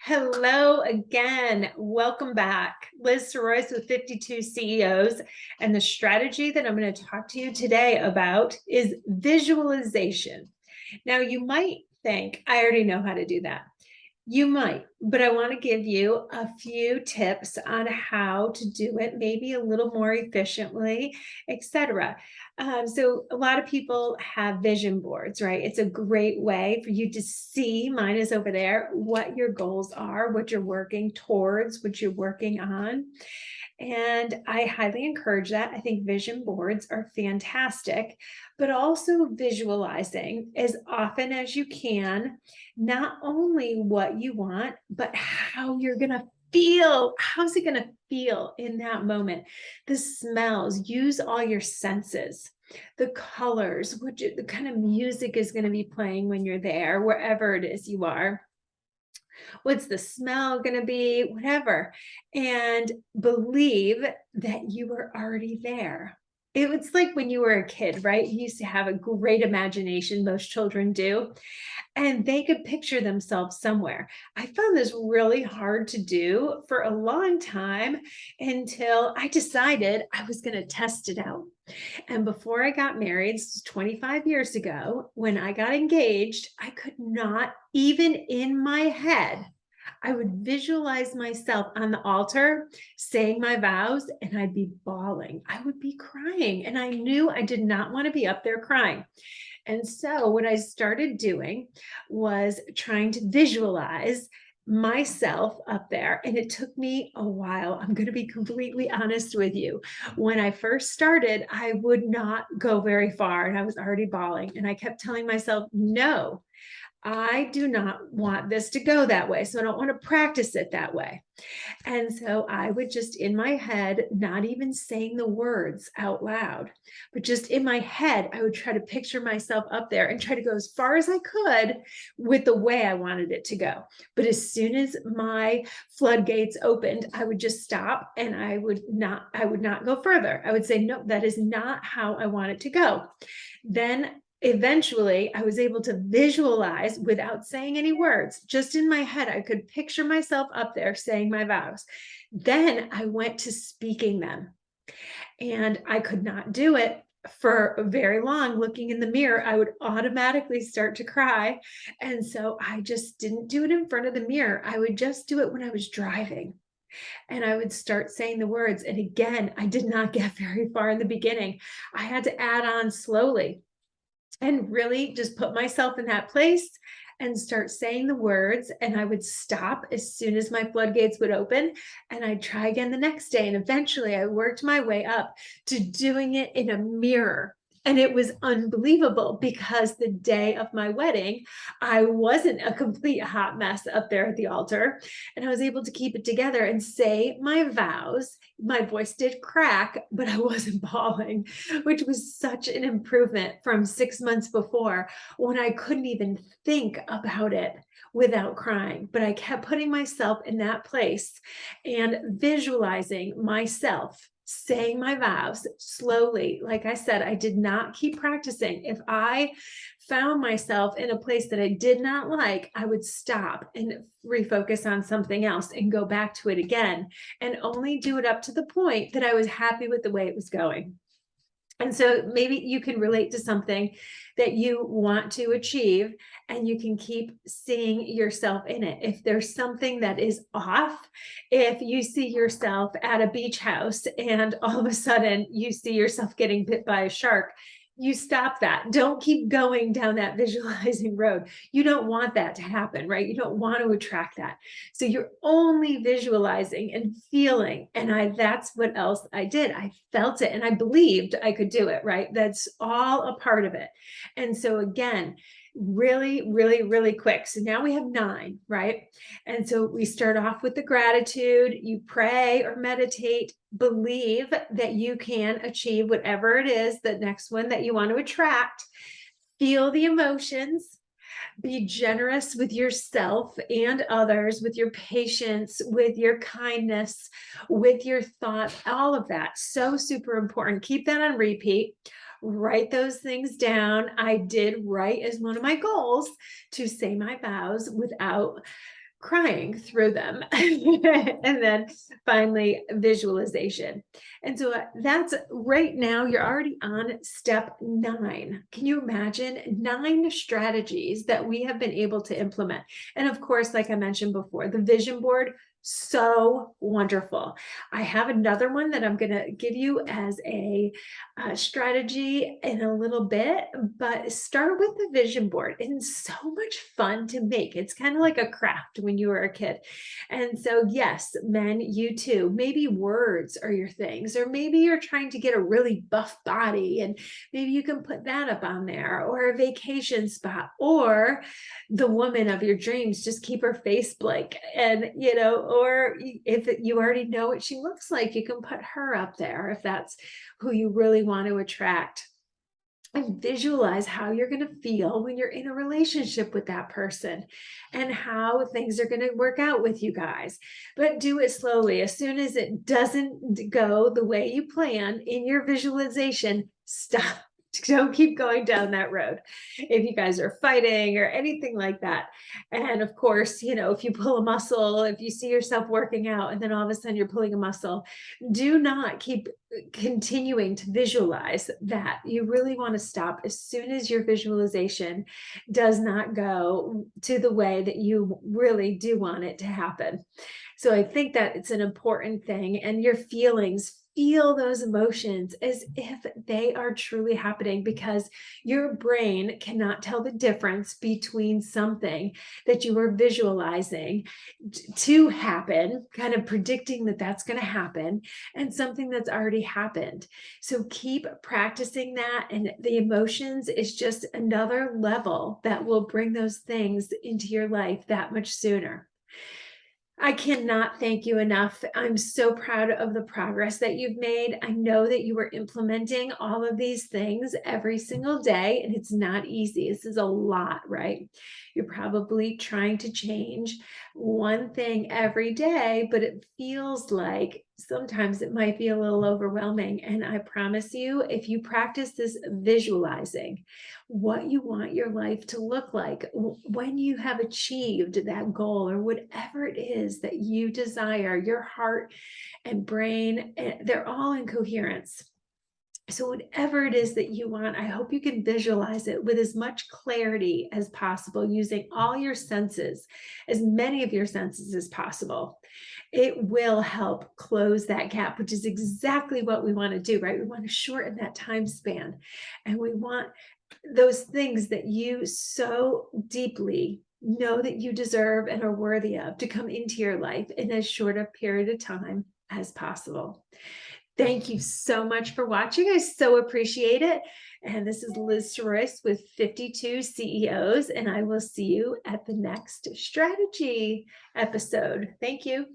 Hello again. Welcome back. Liz Sorois with 52 CEOs. And the strategy that I'm going to talk to you today about is visualization. Now, you might think, I already know how to do that. You might, but I want to give you a few tips on how to do it, maybe a little more efficiently, etc. So a lot of people have vision boards, right? It's a great way for you to see, mine is over there, what your goals are, what you're working towards, what you're working on. And I highly encourage that. I think vision boards are fantastic, but also visualizing as often as you can, not only what you want, but how you're going to feel. How's it going to feel in that moment? The smells, use all your senses. The colors, the kind of music is going to be playing when you're there, wherever it is you are. What's the smell going to be, whatever, and believe that you were already there. It was like when you were a kid, right? You used to have a great imagination, most children do, and they could picture themselves somewhere. I found this really hard to do for a long time until I decided I was going to test it out. And before I got married, this was 25 years ago, when I got engaged, I could not, even in my head, I would visualize myself on the altar saying my vows, and I'd be bawling. I would be crying. And I knew I did not want to be up there crying. And so what I started doing was trying to visualize myself up there. And it took me a while. I'm going to be completely honest with you. When I first started, I would not go very far and I was already bawling. And I kept telling myself, no, I do not want this to go that way. So I don't want to practice it that way. And so I would just in my head, not even saying the words out loud, but just in my head, I would try to picture myself up there and try to go as far as I could with the way I wanted it to go. But as soon as my floodgates opened, I would just stop and I would not go further. I would say, no, that is not how I want it to go. Then eventually I was able to visualize without saying any words. Just in my head, I could picture myself up there saying my vows. Then I went to speaking them, and I could not do it for very long. Looking in the mirror, I would automatically start to cry. And so I just didn't do it in front of the mirror. I would just do it when I was driving. And I would start saying the words. And again, I did not get very far in the beginning. I had to add on slowly and really just put myself in that place and start saying the words. And I would stop as soon as my floodgates would open, and I'd try again the next day. And eventually I worked my way up to doing it in a mirror. And it was unbelievable because the day of my wedding, I wasn't a complete hot mess up there at the altar. And I was able to keep it together and say my vows. My voice did crack, but I wasn't bawling, which was such an improvement from 6 months before when I couldn't even think about it without crying. But I kept putting myself in that place and visualizing myself saying my vows slowly. Like I said, I did not keep practicing. If I found myself in a place that I did not like, I would stop and refocus on something else and go back to it again, and only do it up to the point that I was happy with the way it was going. And so maybe you can relate to something that you want to achieve, and you can keep seeing yourself in it. If there's something that is off, if you see yourself at a beach house and all of a sudden you see yourself getting bit by a shark, you stop that. Don't keep going down that visualizing road. You don't want that to happen, right? You don't want to attract that. So you're only visualizing and feeling. And that's what else I did. I felt it and I believed I could do it, right? That's all a part of it. And so again, really, really, really quick. So now we have 9, right? And so we start off with the gratitude. You pray or meditate, believe that you can achieve whatever it is, the next one that you want to attract. Feel the emotions. Be generous with yourself and others, with your patience, with your kindness, with your thought, all of that. So super important. Keep that on repeat. Write those things down. I did write as one of my goals to say my vows without crying through them. And then finally visualization. And so that's right now, you're already on step 9. Can you imagine 9 strategies that we have been able to implement? And of course, like I mentioned before, the vision board, so wonderful. I have another one that I'm going to give you as a strategy in a little bit, but start with the vision board. It's so much fun to make. It's kind of like a craft when you were a kid. And so, yes, men, you too, maybe words are your things, or maybe you're trying to get a really buff body, and maybe you can put that up on there, or a vacation spot, or the woman of your dreams, just keep her face blank. And, or if you already know what she looks like, you can put her up there if that's who you really want to attract. And visualize how you're going to feel when you're in a relationship with that person and how things are going to work out with you guys. But do it slowly. As soon as it doesn't go the way you plan in your visualization, stop. Don't keep going down that road if you guys are fighting or anything like that. And of course, if you pull a muscle, if you see yourself working out and then all of a sudden you're pulling a muscle, do not keep continuing to visualize that. You really want to stop as soon as your visualization does not go to the way that you really do want it to happen. So I think that it's an important thing, and your feelings, feel those emotions as if they are truly happening, because your brain cannot tell the difference between something that you are visualizing to happen, kind of predicting that that's going to happen, and something that's already happened. So keep practicing that, and the emotions is just another level that will bring those things into your life that much sooner. I cannot thank you enough. I'm so proud of the progress that you've made. I know that you are implementing all of these things every single day, and it's not easy. This is a lot, right? You're probably trying to change one thing every day, but it feels like sometimes it might be a little overwhelming. And I promise you, if you practice this visualizing what you want your life to look like when you have achieved that goal, or whatever it is that you desire, your heart and brain, they're all in coherence. So whatever it is that you want, I hope you can visualize it with as much clarity as possible, using all your senses, as many of your senses as possible. It will help close that gap, which is exactly what we want to do, right? We want to shorten that time span, and we want those things that you so deeply know that you deserve and are worthy of to come into your life in as short a period of time as possible. Thank you so much for watching. I so appreciate it. And this is Liz Sorois with 52 CEOs, and I will see you at the next strategy episode. Thank you.